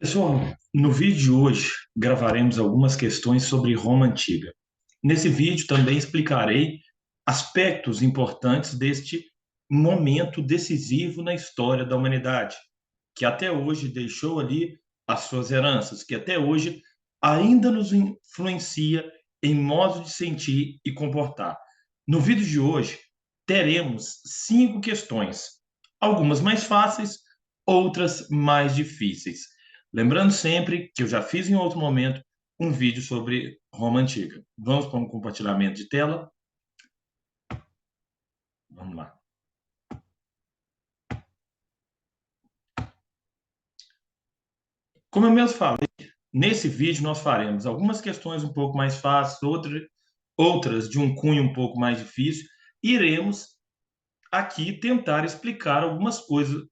Pessoal, no vídeo de hoje gravaremos algumas questões sobre Roma Antiga. Nesse vídeo também explicarei aspectos importantes deste momento decisivo na história da humanidade, que até hoje deixou ali as suas heranças, que até hoje ainda nos influencia em modo de sentir e comportar. No vídeo de hoje teremos 5 questões, algumas mais fáceis, outras mais difíceis. Lembrando sempre que eu já fiz em outro momento um vídeo sobre Roma Antiga. Vamos para um compartilhamento de tela? Vamos lá. Como eu mesmo falei, nesse vídeo nós faremos algumas questões um pouco mais fáceis, outras de um cunho um pouco mais difícil. E iremos aqui tentar explicar algumas coisas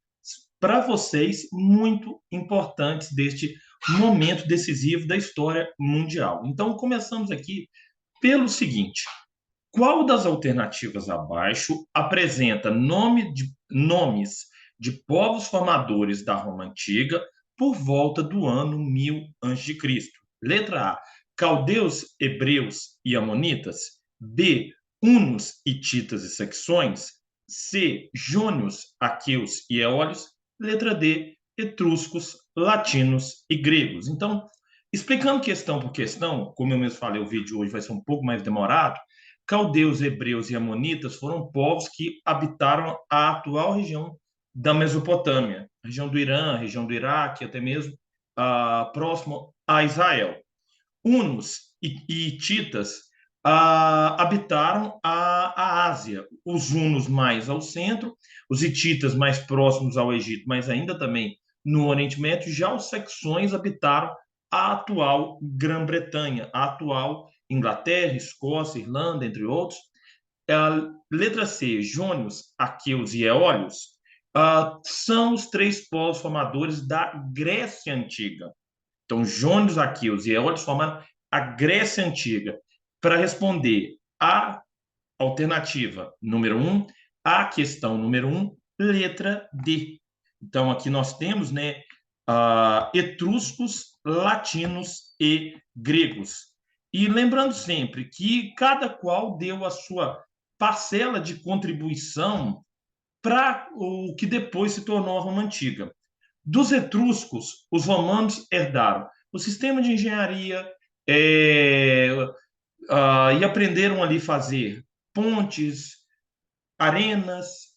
para vocês muito importantes deste momento decisivo da história mundial. Então, começamos aqui pelo seguinte: qual das alternativas abaixo apresenta nomes de povos formadores da Roma Antiga por volta do ano 1000 a.C.? Letra A: caldeus, hebreus e amonitas. B: hunos, hititas e saxões. C: jônios, aqueus e eólios. Letra D: etruscos, latinos e gregos. Então, explicando questão por questão, como eu mesmo falei, o vídeo hoje vai ser um pouco mais demorado. Caldeus, hebreus e amonitas foram povos que habitaram a atual região da Mesopotâmia, região do Irã, região do Iraque, até mesmo próximo a Israel. Hunos e hititas habitaram a Ásia, os hunos mais ao centro, os hititas mais próximos ao Egito, mas ainda também no Oriente Médio. Já os saxões habitaram a atual Grã-Bretanha, a atual Inglaterra, Escócia, Irlanda, entre outros. Letra C: jônios, aqueus e eólios são os três povos formadores da Grécia Antiga. Então, jônios, aqueus e eólios formaram a Grécia Antiga. Para responder a alternativa número 1, a questão número 1, letra D. Então, aqui nós temos, né, etruscos, latinos e gregos. E lembrando sempre que cada qual deu a sua parcela de contribuição para o que depois se tornou a Roma Antiga. Dos etruscos, os romanos herdaram o sistema de engenharia, e aprenderam ali a fazer pontes, arenas,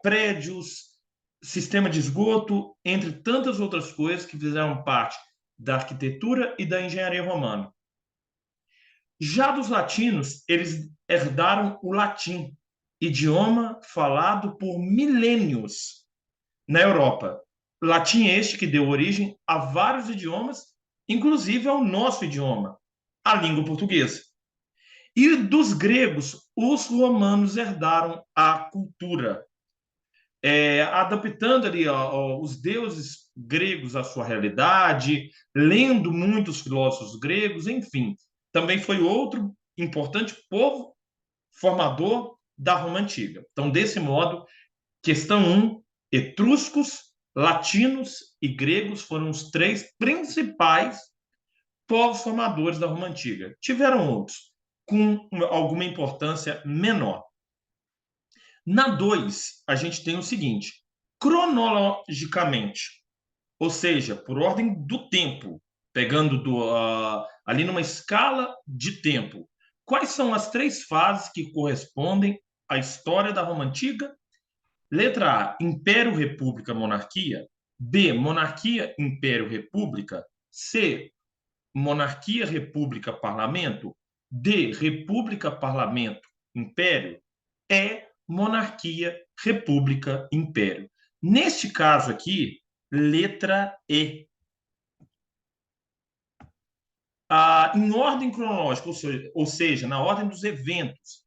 prédios, sistema de esgoto, entre tantas outras coisas que fizeram parte da arquitetura e da engenharia romana. Já dos latinos, eles herdaram o latim, idioma falado por milênios na Europa. Latim este que deu origem a vários idiomas, inclusive ao nosso idioma, a língua portuguesa. E dos gregos, os romanos herdaram a cultura, adaptando ali os deuses gregos à sua realidade, lendo muitos filósofos gregos, enfim. Também foi outro importante povo formador da Roma Antiga. Então, desse modo, questão 1, etruscos, latinos e gregos foram os três principais povos formadores da Roma Antiga. Tiveram outros, com alguma importância menor. Na 2, a gente tem o seguinte: cronologicamente, ou seja, por ordem do tempo, pegando ali numa escala de tempo, quais são as três fases que correspondem à história da Roma Antiga? Letra A: Império, República, Monarquia. B: Monarquia, Império, República. C: Monarquia, República, Parlamento. D: República, Parlamento, Império. E: Monarquia, República, Império. Neste caso aqui, letra E. Em ordem cronológica, ou seja, na ordem dos eventos,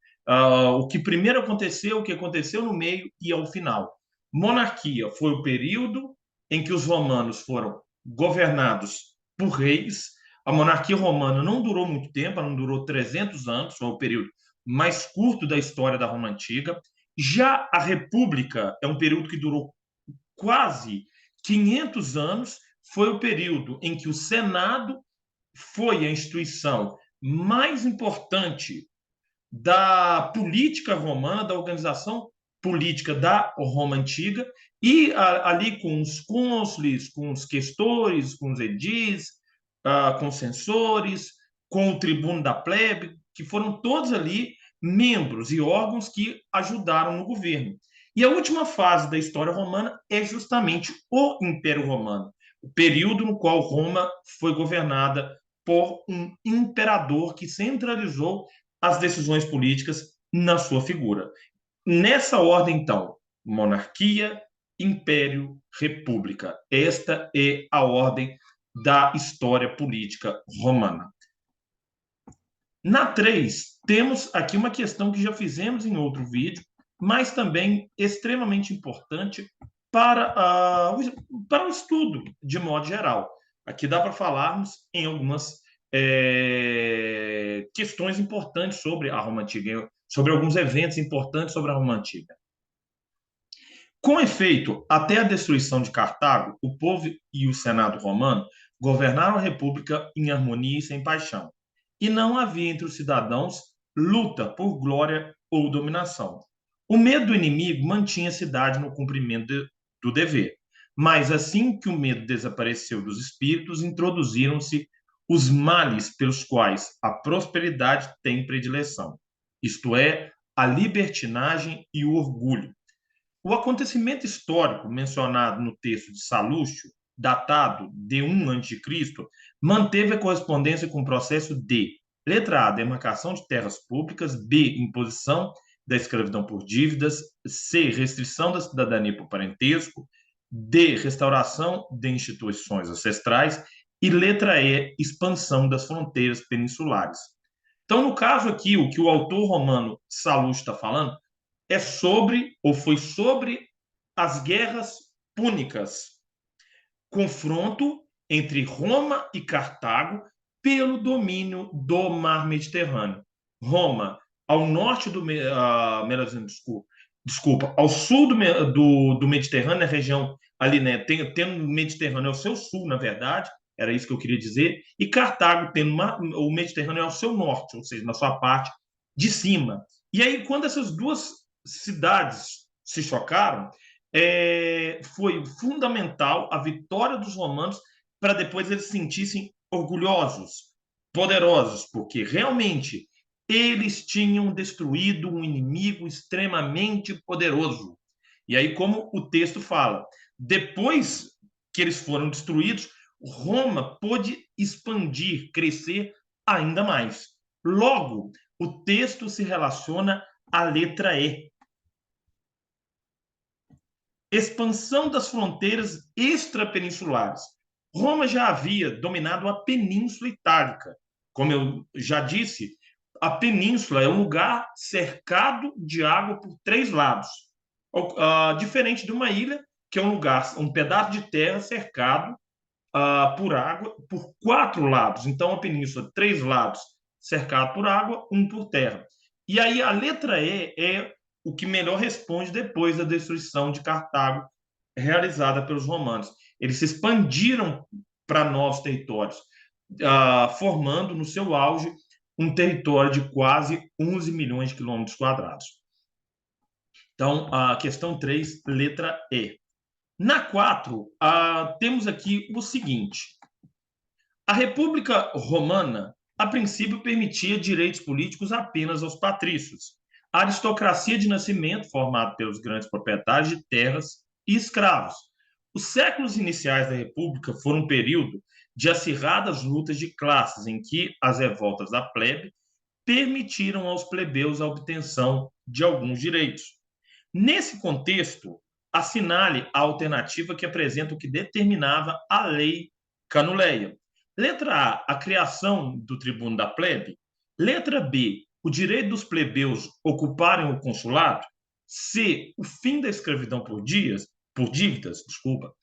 o que primeiro aconteceu, o que aconteceu no meio e ao final. Monarquia foi o período em que os romanos foram governados por reis. A monarquia romana não durou muito tempo, ela não durou 300 anos, foi o período mais curto da história da Roma Antiga. Já a República é um período que durou quase 500 anos, foi o período em que o Senado foi a instituição mais importante da política romana, da organização política da Roma antiga, e ali com os cônsules, com os questores, com os edis, com os censores, com o tribuno da plebe, que foram todos ali membros e órgãos que ajudaram no governo. E a última fase da história romana é justamente o Império Romano, o período no qual Roma foi governada por um imperador que centralizou as decisões políticas na sua figura. Nessa ordem, então, monarquia, império, república. Esta é a ordem da história política romana. Na 3, temos aqui uma questão que já fizemos em outro vídeo, mas também extremamente importante para o estudo, de modo geral. Aqui dá para falarmos em algumas questões importantes sobre a Roma Antiga, sobre alguns eventos importantes sobre a Roma Antiga. Com efeito, até a destruição de Cartago, o povo e o Senado romano governaram a república em harmonia e sem paixão, e não havia entre os cidadãos luta por glória ou dominação. O medo do inimigo mantinha a cidade no cumprimento do dever, mas assim que o medo desapareceu dos espíritos, introduziram-se os males pelos quais a prosperidade tem predileção, isto é, a libertinagem e o orgulho. O acontecimento histórico mencionado no texto de Salúcio, datado de 1 a.C., manteve a correspondência com o processo de, letra A, demarcação de terras públicas, B, imposição da escravidão por dívidas, C, restrição da cidadania por parentesco, D, restauração de instituições ancestrais e letra E, expansão das fronteiras peninsulares. Então, no caso aqui, o que o autor romano Salúcio está falando é sobre, ou foi sobre, as guerras púnicas, confronto entre Roma e Cartago pelo domínio do Mar Mediterrâneo. Roma, ao norte do desculpa, ao sul do Mediterrâneo, na região ali, né, tendo o Mediterrâneo ao seu sul, na verdade, era isso que eu queria dizer, e Cartago tendo o Mediterrâneo ao seu norte, ou seja, na sua parte de cima. E aí, quando essas duas cidades se chocaram, foi fundamental a vitória dos romanos para depois eles se sentissem orgulhosos, poderosos, porque realmente eles tinham destruído um inimigo extremamente poderoso. E aí, como o texto fala, depois que eles foram destruídos, Roma pôde expandir, crescer ainda mais. Logo, o texto se relaciona à letra E. Expansão das fronteiras extrapeninsulares. Roma já havia dominado a Península Itálica. Como eu já disse, a península é um lugar cercado de água por 3 lados. Diferente de uma ilha, que é um lugar, um pedaço de terra cercado por água por 4 lados. Então, a península, 3 lados cercado por água, 1 por terra. E aí a letra E é o que melhor responde depois da destruição de Cartago realizada pelos romanos. Eles se expandiram para novos territórios, formando no seu auge um território de quase 11 milhões de quilômetros quadrados. Então, a questão 3, letra E. Na 4, temos aqui o seguinte: a República Romana, a princípio, permitia direitos políticos apenas aos patrícios. A aristocracia de nascimento, formada pelos grandes proprietários de terras e escravos. Os séculos iniciais da República foram um período de acirradas lutas de classes, em que as revoltas da plebe permitiram aos plebeus a obtenção de alguns direitos. Nesse contexto, assinale a alternativa que apresenta o que determinava a lei Canuleia. Letra A criação do tribuno da plebe. Letra B, o direito dos plebeus ocuparem o consulado. C, o fim da escravidão por dívidas, desculpa.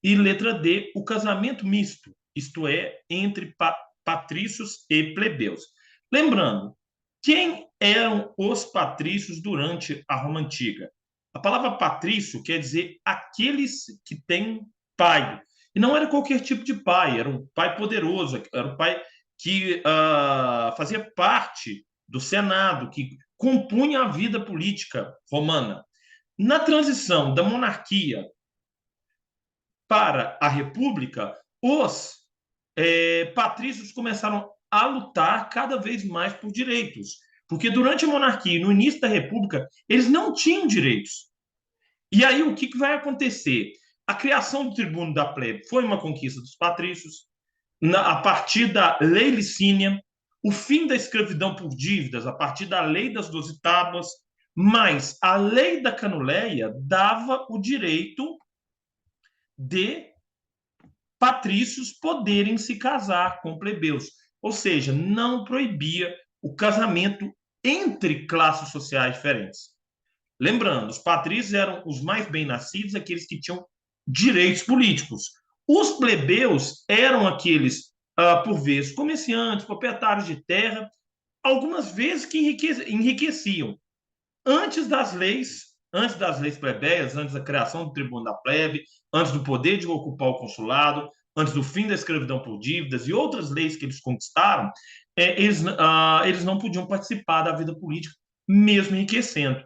E letra D, o casamento misto, isto é, entre patrícios e plebeus. Lembrando, quem eram os patrícios durante a Roma Antiga? A palavra patrício quer dizer aqueles que têm pai. E não era qualquer tipo de pai, era um pai poderoso, era um pai que fazia parte do Senado, que compunha a vida política romana. Na transição da monarquia para a república, os patrícios começaram a lutar cada vez mais por direitos, porque durante a monarquia e no início da república, eles não tinham direitos. E aí o que vai acontecer? A criação do tribuno da plebe foi uma conquista dos patrícios, a partir da lei licínia, o fim da escravidão por dívidas, a partir da lei das 12 tábuas, mas a lei da Canuleia dava o direito de patrícios poderem se casar com plebeus, ou seja, não proibia o casamento entre classes sociais diferentes. Lembrando, os patrícios eram os mais bem-nascidos, aqueles que tinham direitos políticos. Os plebeus eram aqueles, por vezes, comerciantes, proprietários de terra, algumas vezes que enriqueciam. Antes das leis plebeias, antes da criação do tribuno da plebe, antes do poder de ocupar o consulado, antes do fim da escravidão por dívidas e outras leis que eles conquistaram, eles não podiam participar da vida política, mesmo enriquecendo.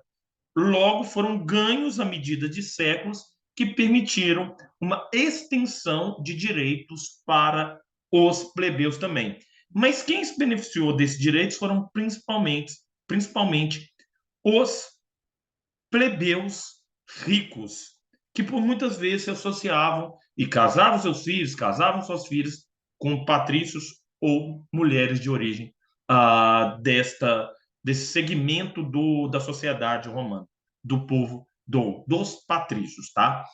Logo, foram ganhos à medida de séculos que permitiram uma extensão de direitos para os plebeus também. Mas quem se beneficiou desses direitos foram principalmente os plebeus ricos, que por muitas vezes se associavam e casavam seus filhos, casavam suas filhas com patrícios ou mulheres de origem desse segmento da sociedade romana, do povo dos patrícios, tá?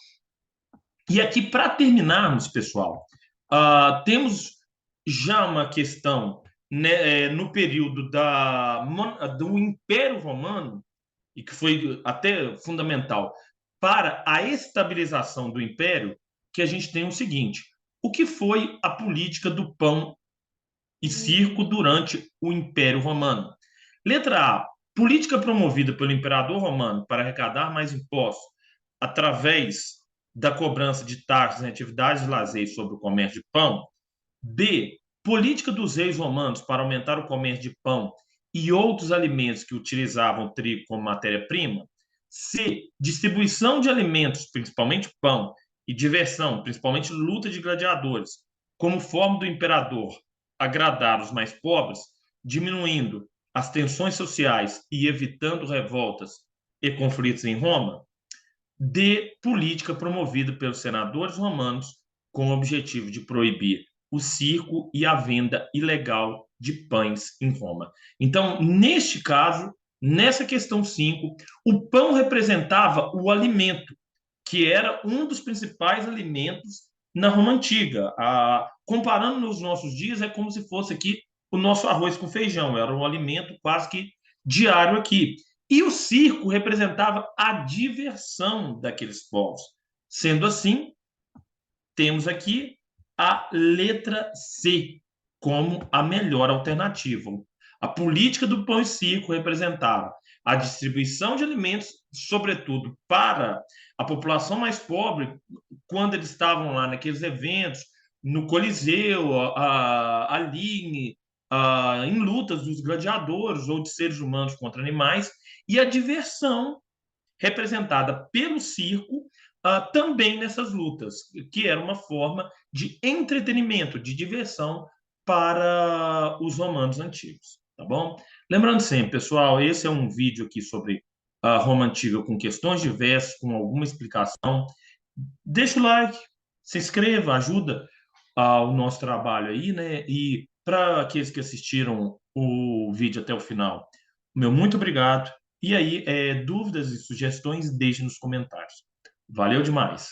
E aqui, para terminarmos, pessoal, temos já uma questão, né, no período do Império Romano, e que foi até fundamental para a estabilização do império, que a gente tem o seguinte: o que foi a política do pão e circo durante o Império Romano? Letra A: política promovida pelo imperador romano para arrecadar mais impostos através da cobrança de taxas em atividades de lazer sobre o comércio de pão. B: política dos reis romanos para aumentar o comércio de pão e outros alimentos que utilizavam trigo como matéria-prima. C: distribuição de alimentos, principalmente pão, e diversão, principalmente luta de gladiadores, como forma do imperador agradar os mais pobres, diminuindo as tensões sociais e evitando revoltas e conflitos em Roma. D: política promovida pelos senadores romanos com o objetivo de proibir o circo e a venda ilegal de pães em Roma. Então, neste caso, nessa questão 5, o pão representava o alimento, que era um dos principais alimentos na Roma Antiga. Comparando nos nossos dias, é como se fosse aqui o nosso arroz com feijão, era um alimento quase que diário aqui. E o circo representava a diversão daqueles povos. Sendo assim, temos aqui a letra C como a melhor alternativa. A política do pão e circo representava a distribuição de alimentos, sobretudo para a população mais pobre, quando eles estavam lá naqueles eventos, no Coliseu, ali em lutas dos gladiadores ou de seres humanos contra animais, e a diversão representada pelo circo também nessas lutas, que era uma forma de entretenimento, de diversão para os romanos antigos, tá bom? Lembrando sempre, pessoal, esse é um vídeo aqui sobre a Roma Antiga com questões diversas, com alguma explicação. Deixa o like, se inscreva, ajuda o nosso trabalho aí, né? E para aqueles que assistiram o vídeo até o final, meu muito obrigado. E aí, dúvidas e sugestões, deixe nos comentários. Valeu demais!